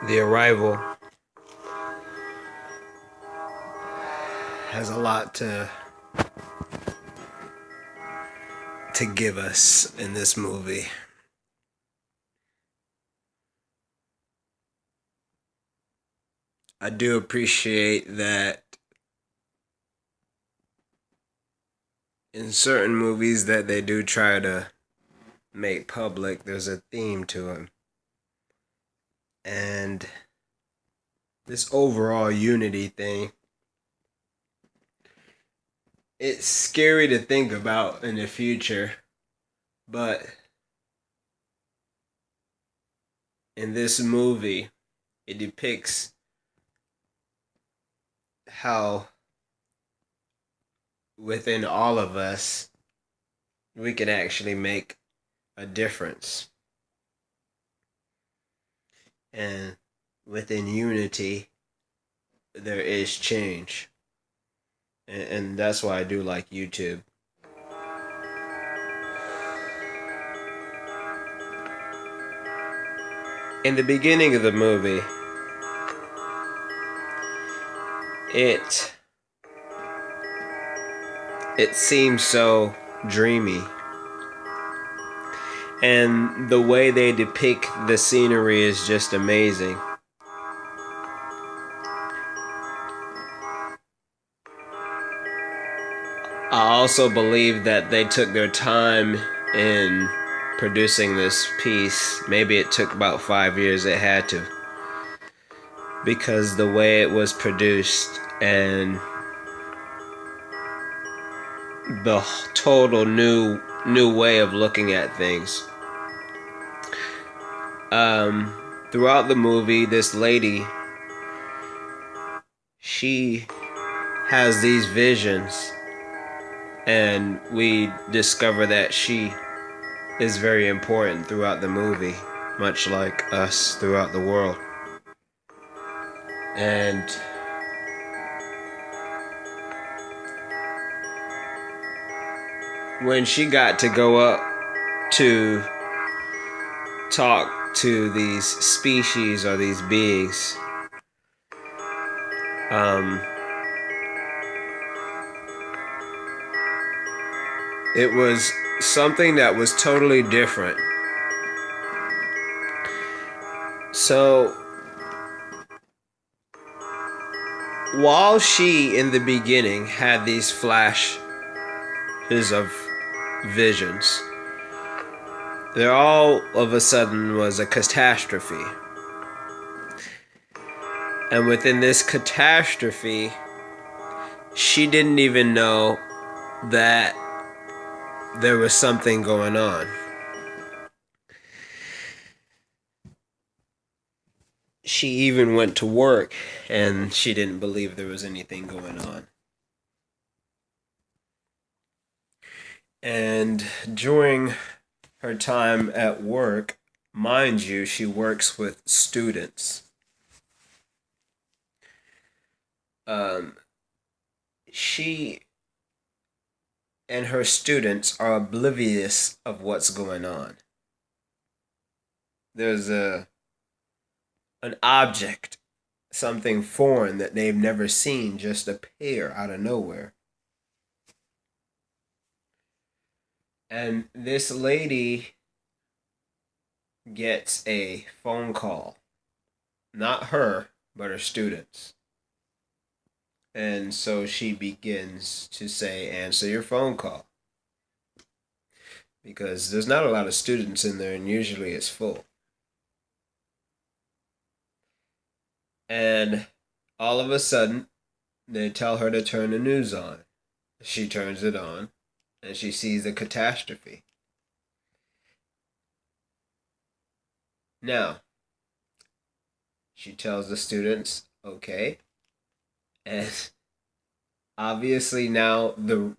The Arrival has a lot to give us in this movie. I do appreciate that in certain movies that they do try to make public, there's a theme to them. And this overall unity thing, it's scary to think about in the future, but in this movie, it depicts how within all of us we can actually make a difference. And within unity, there is change. And that's why I do like YouTube. In the beginning of the movie, it seems so dreamy. And the way they depict the scenery is just amazing. I also believe that they took their time in producing this piece. Maybe it took about 5 years, it had to. Because the way it was produced and the total new way of looking at things. Throughout the movie, this lady, she has these visions, and we discover that she is very important throughout the movie, much like us throughout the world. And when she got to go up to talk to these species or these beings, it was something that was totally different. So, while she in the beginning had these flashes of visions, there all of a sudden was a catastrophe. And within this catastrophe, she didn't even know that there was something going on. She even went to work and she didn't believe there was anything going on. And during her time at work, mind you, she works with students. She and her students are oblivious of what's going on. There's an object, something foreign that they've never seen, just appear out of nowhere. And this lady gets a phone call. Not her, but her students. And so she begins to say, answer your phone call. Because there's not a lot of students in there, and usually it's full. And all of a sudden, they tell her to turn the news on. She turns it on, and she sees a catastrophe. Now, she tells the students, okay. And obviously now the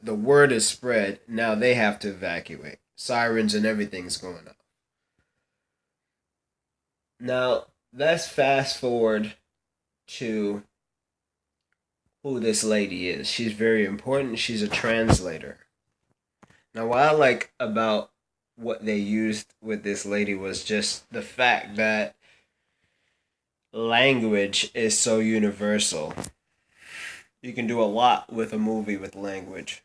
word is spread. Now they have to evacuate. Sirens and everything's going on. Now, let's fast forward to who this lady is. She's very important. She's a translator. Now, what I like about what they used with this lady was just the fact that language is so universal. You can do a lot with a movie with language.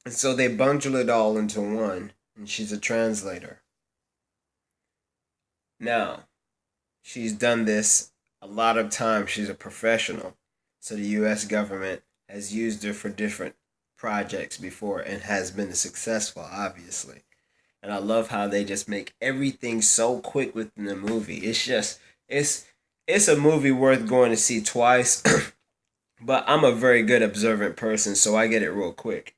And so they bundle it all into one, and she's a translator. Now, she's done this a lot of times. She's a professional. So the US government has used her for different projects before and has been successful, obviously. And I love how they just make everything so quick within the movie. It's it's a movie worth going to see twice, but I'm a very good observant person, so I get it real quick.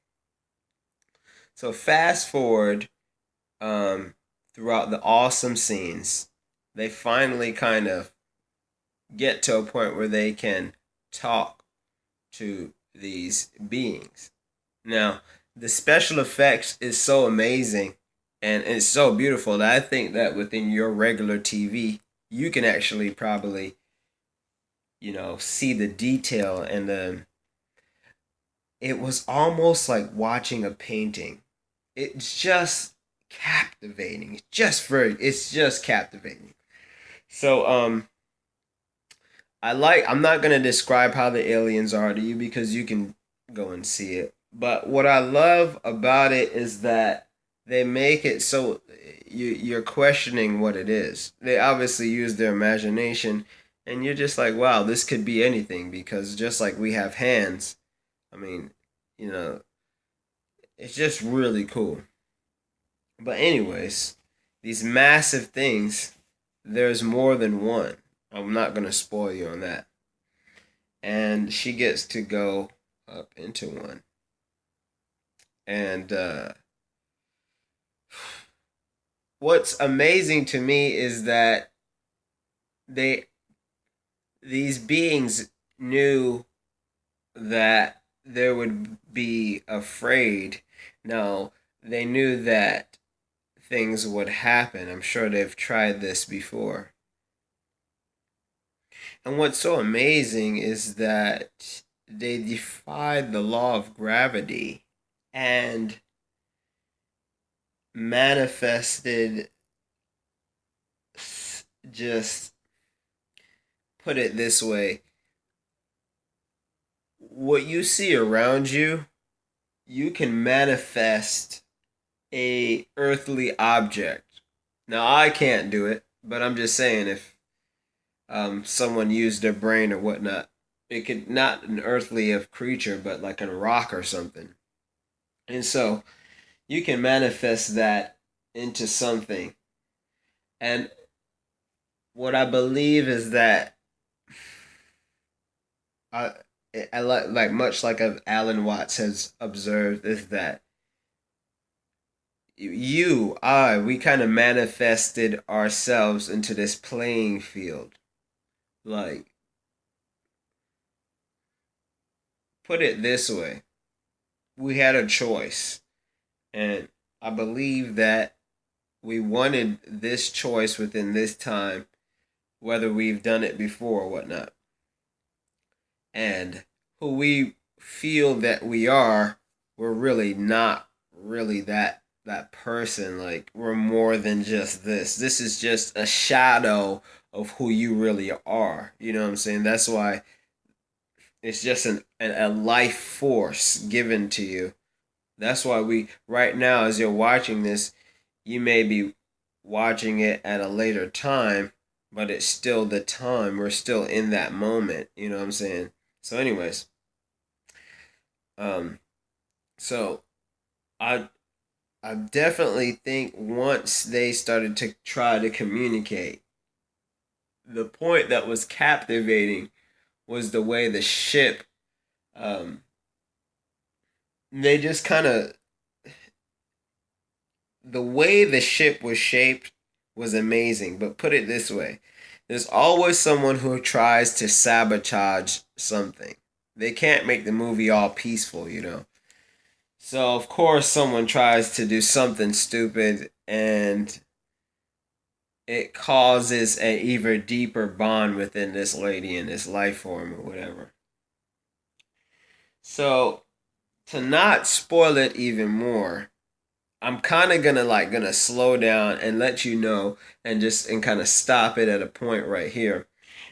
So fast forward um, throughout the awesome scenes, they finally kind of get to a point where they can talk to these beings. Now, the special effects is so amazing and it's so beautiful that I think that within your regular TV, you can actually probably, see the detail and it was almost like watching a painting. It's just captivating. It's just captivating. So I'm not gonna describe how the aliens are to you because you can go and see it. But what I love about it is that they make it so you're questioning what it is. They obviously use their imagination, and you're just like, wow, this could be anything because just like we have hands, I mean, you know, it's just really cool. But anyways, these massive things, there's more than one. I'm not gonna spoil you on that. And she gets to go up into one. And what's amazing to me is that they these beings knew that there would be afraid. No, they knew that things would happen. I'm sure they've tried this before. And what's so amazing is that they defied the law of gravity and manifested, just put it this way, what you see around you, you can manifest a earthly object. Now I can't do it, but I'm just saying if someone used their brain or whatnot, it could not an earthly of creature, but like a rock or something. And so you can manifest that into something. And what I believe is that I I like much like Alan Watts has observed is that we kind of manifested ourselves into this playing field. Like, put it this way, we had a choice, and I believe that we wanted this choice within this time, whether we've done it before or whatnot. And who we feel that we are, we're really not really that person. Like we're more than just this. This is just a shadow of who you really are. You know what I'm saying? That's why it's just a life force given to you. That's why we right now, as you're watching this, you may be watching it at a later time, but it's still the time. We're still in that moment. You know what I'm saying? So, anyways, um, so I I definitely think once they started to try to communicate, the point that was captivating was the way the ship, um, they just kind of, the way the ship was shaped was amazing. But put it this way, there's always someone who tries to sabotage something. They can't make the movie all peaceful, you know. So of course someone tries to do something stupid and it causes an even deeper bond within this lady and this life form or whatever. So to not spoil it even more, I'm kind of gonna slow down and let you know and kind of stop it at a point right here,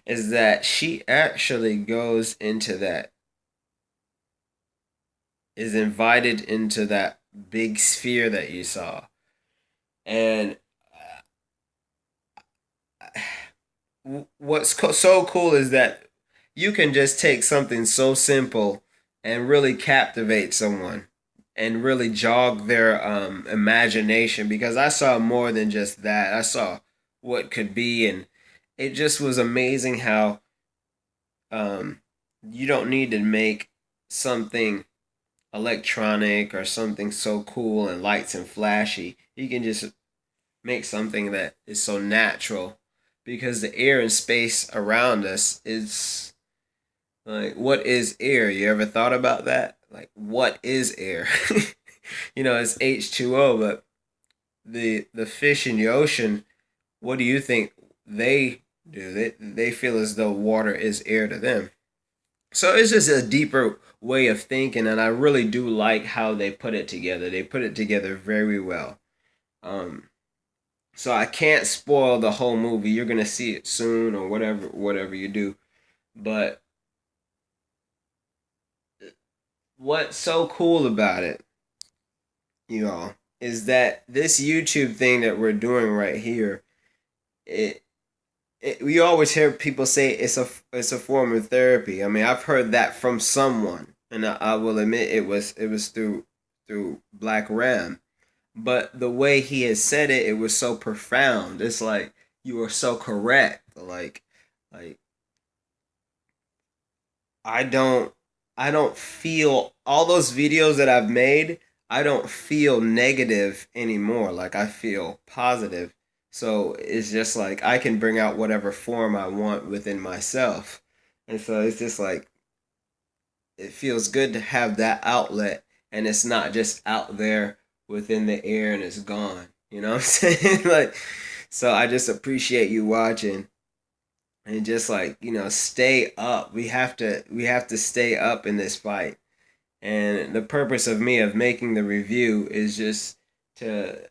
is that she actually goes into that, is invited into that big sphere that you saw. And so cool is that you can just take something so simple and really captivate someone and really jog their imagination, because I saw more than just that. I saw what could be, and it just was amazing how um, you don't need to make something electronic or something so cool and lights and flashy. You can just make something that is so natural, because the air and space around us is like, what is air? You ever thought about that? Like, what is air? It's H2O, but the fish in the ocean, what do you think they do? They feel as though water is air to them. So it's just a deeper way of thinking, and I really do like how they put it together. They put it together very well. Um, so I can't spoil the whole movie. You're gonna see it soon or whatever you do. But what's so cool about it, you all, is that this YouTube thing that we're doing right here, it, we always hear people say it's a form of therapy. I mean, I've heard that from someone, and I will admit it was through Black Ram, but the way he has said it, it was so profound. It's like you were so correct. Like I don't I don't feel all those videos that I've made, I don't feel negative anymore. Like I feel positive. So it's just like I can bring out whatever form I want within myself. And so it's just like it feels good to have that outlet, and it's not just out there within the air and it's gone. You know what I'm saying? Like, so I just appreciate you watching, and just like, stay up. We have to stay up in this fight. And the purpose of me of making the review is just to,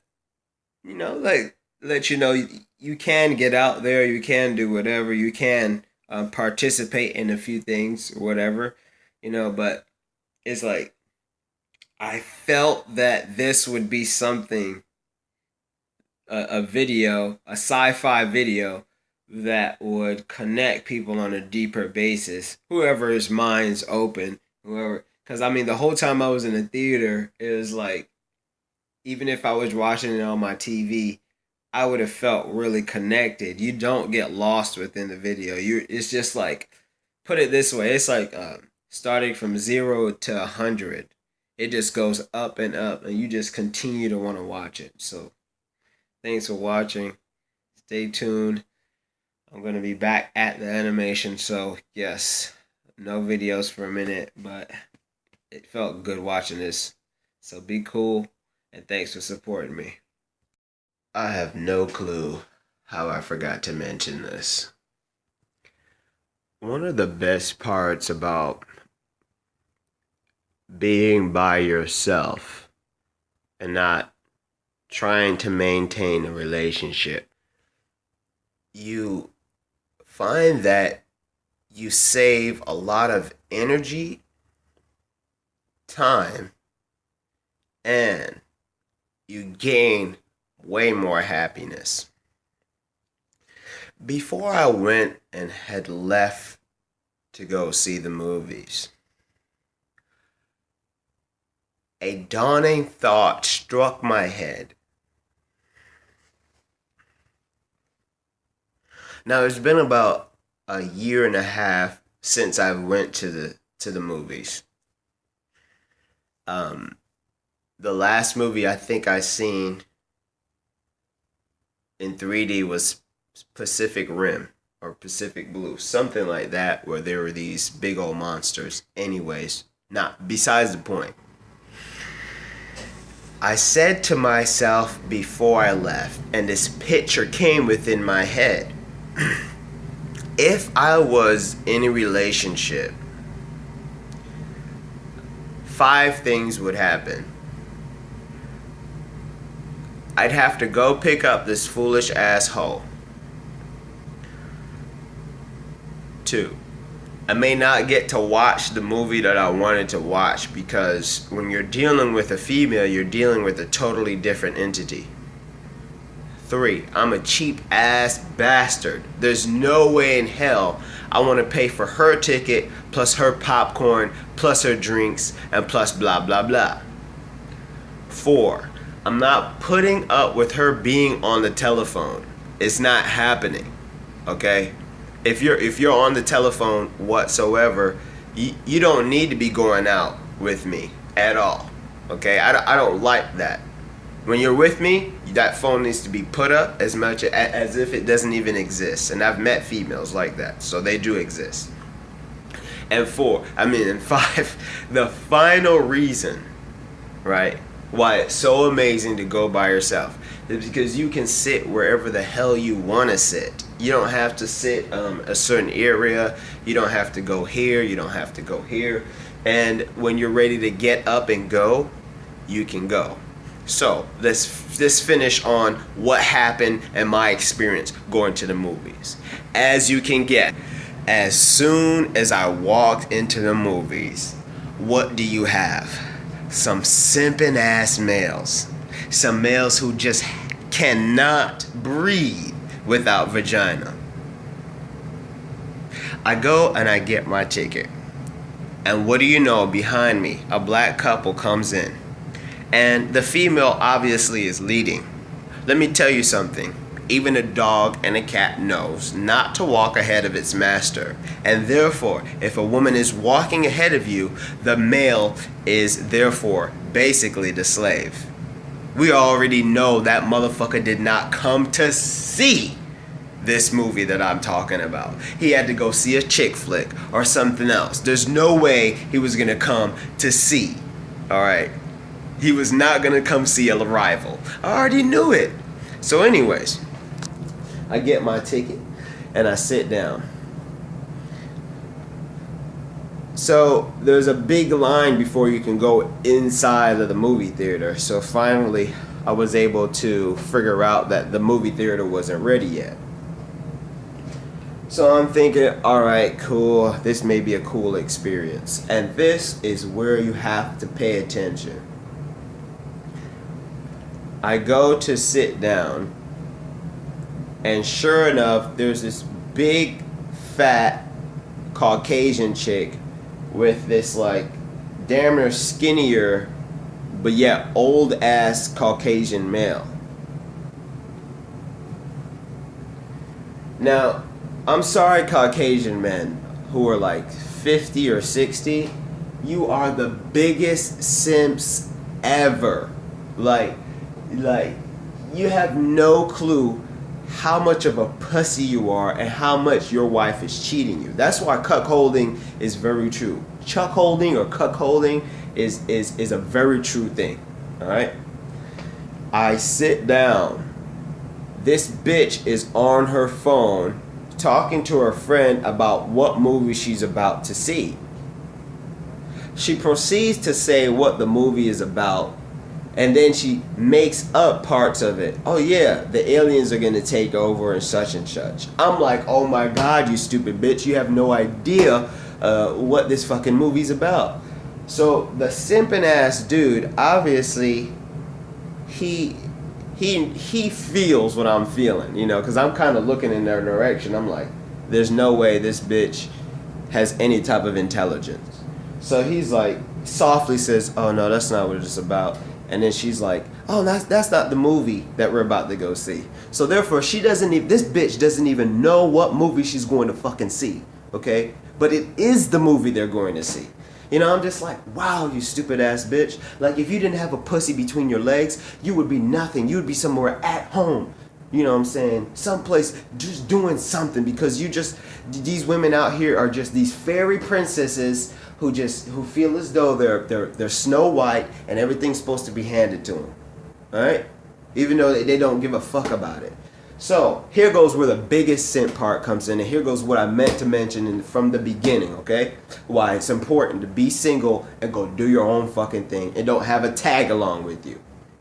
like, let you know you can get out there, you can do whatever, you can participate in a few things or whatever, but it's like I felt that this would be something, a video, a sci-fi video that would connect people on a deeper basis. Whoever's mind's open, whoever, because I mean, the whole time I was in the theater, it was like, even if I was watching it on my TV, I would have felt really connected. You don't get lost within the video. It's just like, put it this way, it's like starting from 0 to 100. It just goes up and up, and you just continue to want to watch it. So thanks for watching. Stay tuned. I'm going to be back at the animation. So, yes, no videos for a minute, but it felt good watching this. So, be cool, and thanks for supporting me. I have no clue how I forgot to mention this. One of the best parts about being by yourself and not trying to maintain a relationship, you find that you save a lot of energy, time, and you gain way more happiness. Before I went and had left to go see the movies, a dawning thought struck my head. Now it's been about a year and a half since I went to the movies. Um, the last movie I think I seen in 3D was Pacific Rim or Pacific Blue, something like that, where there were these big old monsters. Anyways, not besides the point. I said to myself before I left, and this picture came within my head. If I was in a relationship, 5 things would happen. I'd have to go pick up this foolish asshole. 2, I may not get to watch the movie that I wanted to watch because when you're dealing with a female, you're dealing with a totally different entity. 3, I'm a cheap ass bastard. There's no way in hell I want to pay for her ticket plus her popcorn plus her drinks and plus blah blah blah. 4, I'm not putting up with her being on the telephone. It's not happening. Okay? If you're on the telephone whatsoever, you don't need to be going out with me at all. Okay? I don't like that. When you're with me, that phone needs to be put up as much as if it doesn't even exist. And I've met females like that, so they do exist. And 5, the final reason, right, why it's so amazing to go by yourself is because you can sit wherever the hell you want to sit. You don't have to sit a certain area. You don't have to go here. You don't have to go here. And when you're ready to get up and go, you can go. So let's finish on what happened and my experience going to the movies. As you can get, as soon as I walked into the movies, what do you have? Some simping ass males. Some males who just cannot breathe without vagina. I go and I get my ticket. And what do you know, behind me, a black couple comes in. And the female obviously is leading. Let me tell you something. Even a dog and a cat knows not to walk ahead of its master. And therefore, if a woman is walking ahead of you, the male is therefore basically the slave. We already know that motherfucker did not come to see this movie that I'm talking about. He had to go see a chick flick or something else. There's no way he was gonna come to see. Alright? He was not gonna come see Arrival. I already knew it. So anyways, I get my ticket and I sit down. So there's a big line before you can go inside of the movie theater. So finally I was able to figure out that the movie theater wasn't ready yet. So I'm thinking, alright, cool, this may be a cool experience. And this is where you have to pay attention. I go to sit down, and sure enough, there's this big, fat, Caucasian chick with this, like, damn near skinnier, but yet old-ass Caucasian male. Now, I'm sorry, Caucasian men who are like 50 or 60, you are the biggest simps ever. Like, you have no clue how much of a pussy you are and how much your wife is cheating you. That's why cuckolding is very true. Chuckholding or cuckolding is a very true thing. Alright? I sit down. This bitch is on her phone talking to her friend about what movie she's about to see. She proceeds to say what the movie is about. And then she makes up parts of it. Oh yeah, the aliens are gonna take over and such and such. I'm like, oh my god, you stupid bitch. You have no idea what this fucking movie's about. So the simping ass dude, obviously, he feels what I'm feeling, you know, because I'm kind of looking in their direction. I'm like, there's no way this bitch has any type of intelligence. So he's like, softly says, oh no, that's not what it's about. And then she's like, oh, that's not the movie that we're about to go see. So therefore, this bitch doesn't even know what movie she's going to fucking see, okay? But it is the movie they're going to see. You know, I'm just like, wow, you stupid ass bitch. Like, if you didn't have a pussy between your legs, you would be nothing. You would be somewhere at home. You know what I'm saying? Someplace just doing something, because these women out here are just these fairy princesses who feel as though they're Snow White and everything's supposed to be handed to them. Alright? Even though they don't give a fuck about it. So, here goes where the biggest simp part comes in, and here goes what I meant to mention from the beginning, okay? Why it's important to be single and go do your own fucking thing and don't have a tag along with you.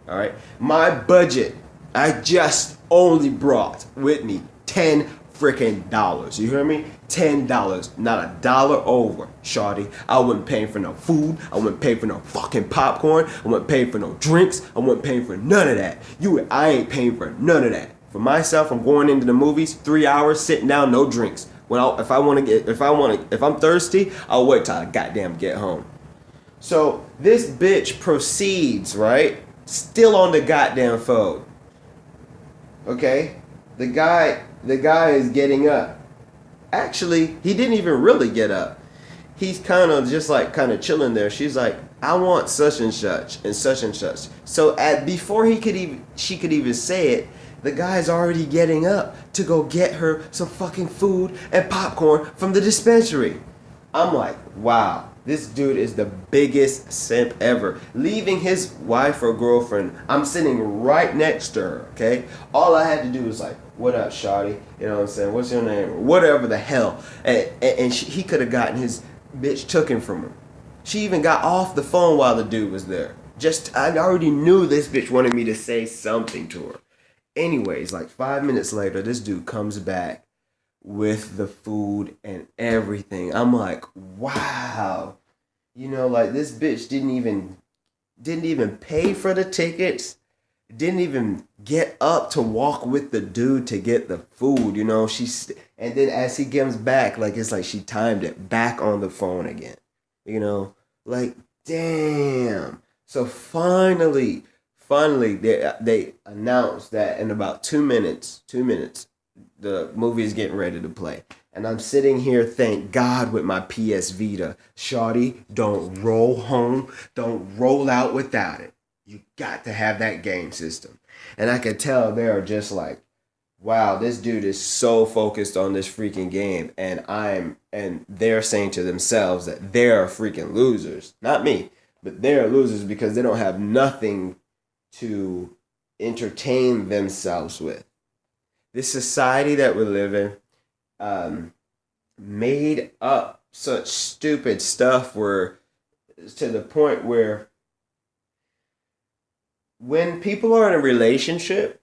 Alright? My budget I just only brought with me $10 freaking. You hear me? $10, not a dollar over, shawty. I wasn't paying for no food. I wasn't paying for no fucking popcorn. I wasn't paying for no drinks. I wasn't paying for none of that. I ain't paying for none of that. For myself, I'm going into the movies, 3 hours sitting down, no drinks. If I'm thirsty, I'll wait till I goddamn get home. So this bitch proceeds, right? Still on the goddamn phone. Okay? The guy is getting up. Actually, he didn't even really get up. He's kind of just like kind of chilling there. She's like, I want such and such and such and such. So before she could even say it, the guy's already getting up to go get her some fucking food and popcorn from the dispensary. I'm like, wow, this dude is the biggest simp ever. Leaving his wife or girlfriend, I'm sitting right next to her, okay? All I had to do was like, what up, shawty? You know what I'm saying? What's your name? Whatever the hell. And he could have gotten his bitch taken from him. She even got off the phone while the dude was there. I already knew this bitch wanted me to say something to her. Anyways, like 5 minutes later, this dude comes back with the food and everything. I'm like, wow. You know, like this bitch didn't even pay for the tickets. Didn't even get up to walk with the dude to get the food, you know. And then as he comes back, like it's like she timed it back on the phone again. You know, like damn. So finally they announced that in about 2 minutes, the movie is getting ready to play. And I'm sitting here, thank God, with my PS Vita. Shawty, don't roll home. Don't roll out without it. You got to have that game system. And I could tell they're just like, wow, this dude is so focused on this freaking game. And they're saying to themselves that they're freaking losers. Not me, but they're losers because they don't have nothing to entertain themselves with. This society that we live in, made up such stupid stuff where to the point where when people are in a relationship,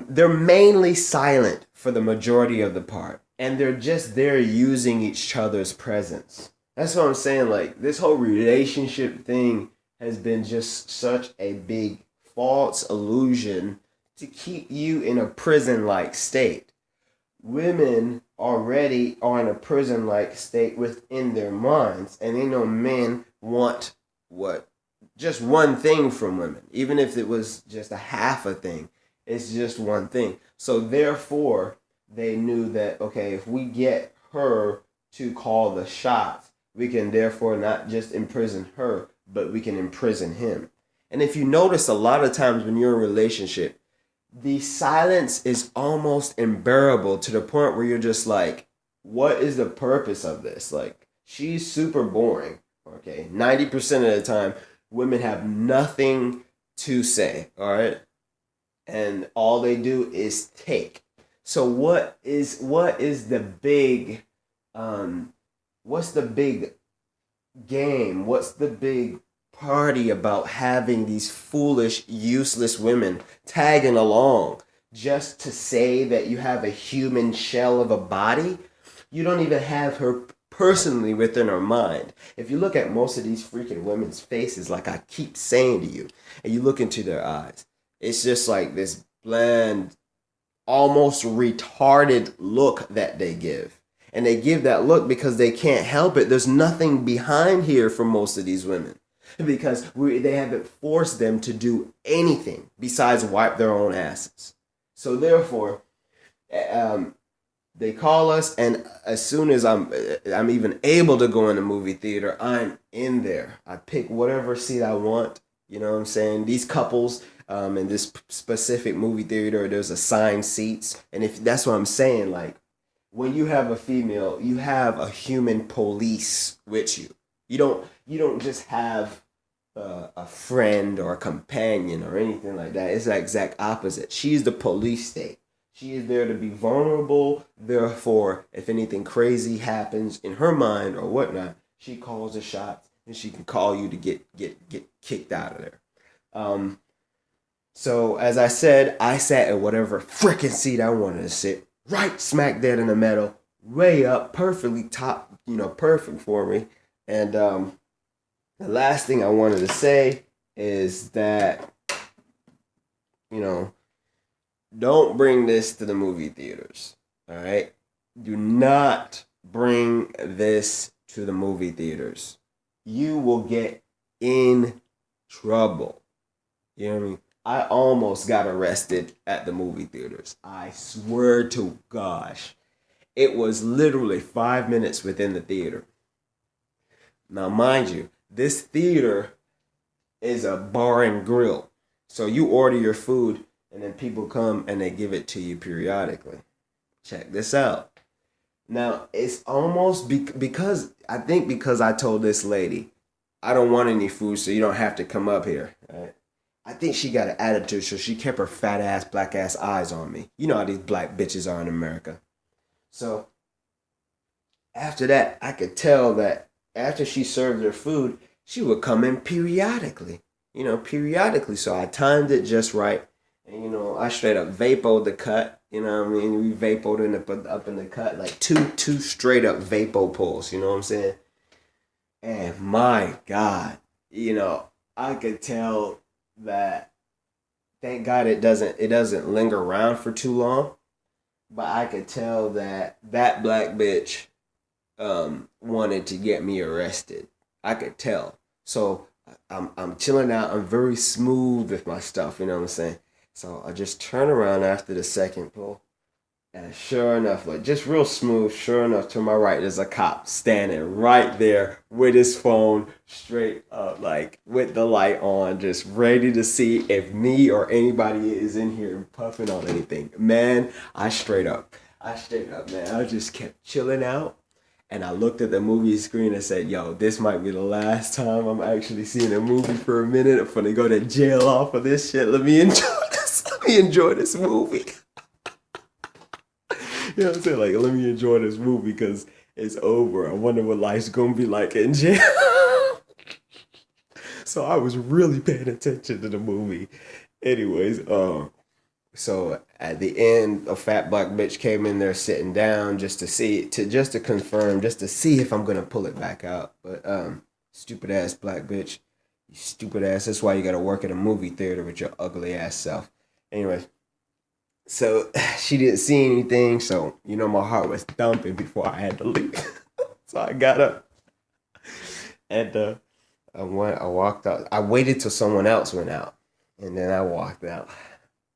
they're mainly silent for the majority of the part, and they're just there using each other's presence. That's what I'm saying. Like this whole relationship thing has been just such a big false illusion to keep you in a prison-like state. Women already are in a prison-like state within their minds, and they know men want what? Just one thing from women. Even if it was just a half a thing, it's just one thing. So therefore, they knew that, okay, if we get her to call the shots, we can therefore not just imprison her, but we can imprison him. And if you notice, a lot of times when you're in a relationship, the silence is almost unbearable to the point where you're just like, what is the purpose of this? Like, she's super boring, okay? 90% of the time, women have nothing to say, all right? And all they do is take. So what is the big, what's the big game? What's the big party about having these foolish, useless women tagging along just to say that you have a human shell of a body? You don't even have her personally within her mind. If you look at most of these freaking women's faces, like I keep saying to you, and you look into their eyes, it's just like this bland, almost retarded look that they give. And they give that look because they can't help it. There's nothing behind here for most of these women. Because they haven't forced them to do anything besides wipe their own asses. So therefore, they call us, and as soon as I'm even able to go in the movie theater, I'm in there. I pick whatever seat I want. You know what I'm saying? These couples in this specific movie theater, there's assigned seats, and if that's what I'm saying, like when you have a female, you have a human police with you. You don't just have a friend or a companion or anything like that. It's the exact opposite. She's the police state. She is there to be vulnerable. Therefore, if anything crazy happens in her mind or whatnot, she calls the shots and she can call you to get kicked out of there. So as I said, I sat in whatever freaking seat I wanted to sit, right smack dead in the middle, way up, perfectly top, perfect for me. And the last thing I wanted to say is that, you know, don't bring this to the movie theaters. All right? Do not bring this to the movie theaters. You will get in trouble. You know what I mean? I almost got arrested at the movie theaters. I swear to gosh. It was literally 5 minutes within the theater. Now, mind you, this theater is a bar and grill. So you order your food and then people come and they give it to you periodically. Check this out. Now, it's almost because I think because I told this lady, I don't want any food, so you don't have to come up here. Right? I think she got an attitude, so she kept her fat ass, black ass eyes on me. You know how these black bitches are in America. So after that, I could tell that after she served her food, she would come in periodically. Periodically. So I timed it just right. And, I straight up vapoed the cut. You know what I mean? We vapoed up in the cut. Like two straight up vapo pulls. You know what I'm saying? And my God, I could tell that thank God it doesn't linger around for too long. But I could tell that that black bitch wanted to get me arrested. I could tell. So I'm chilling out. I'm very smooth with my stuff. You know what I'm saying? So I just turn around after the second pull, and sure enough, like just real smooth. Sure enough, to my right, there's a cop standing right there with his phone straight up, like with the light on, just ready to see if me or anybody is in here puffing on anything. Man, I straight up, man. I just kept chilling out. And I looked at the movie screen and said, yo, this might be the last time I'm actually seeing a movie for a minute. I'm gonna go to jail off of this shit. Let me enjoy this. Let me enjoy this movie. You know what I'm saying? Like, let me enjoy this movie because it's over. I wonder what life's gonna be like in jail. So I was really paying attention to the movie. Anyways, so at the end, a fat black bitch came in there sitting down just to see just to confirm, just to see if I'm gonna pull it back out. But stupid ass black bitch, you stupid ass. That's why you gotta work at a movie theater with your ugly ass self. Anyway, so she didn't see anything, so my heart was thumping before I had to leave. So I got up and I walked out. I waited till someone else went out, and then I walked out.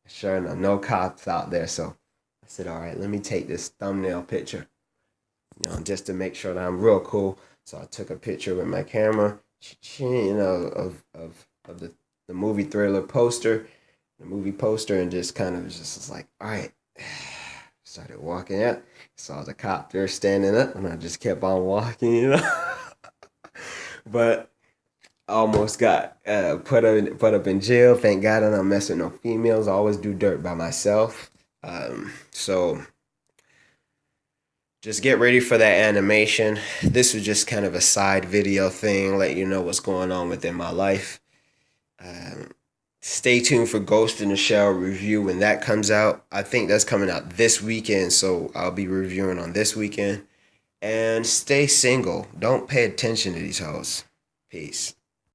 Sure enough, no cops out there. So I said, all right, let me take this thumbnail picture, just to make sure that I'm real cool. So I took a picture with my camera, of the movie thriller poster, and just kind of just was like, all right. Started walking out. Saw the cop there standing up, and I just kept on walking. But almost got put up in jail. Thank God I don't mess with no females. I always do dirt by myself. So just get ready for that animation. This was just kind of a side video thing, let you know what's going on within my life. Stay tuned for Ghost in the Shell review when that comes out. I think that's coming out this weekend, so I'll be reviewing on this weekend. And stay single. Don't pay attention to these hoes. Peace.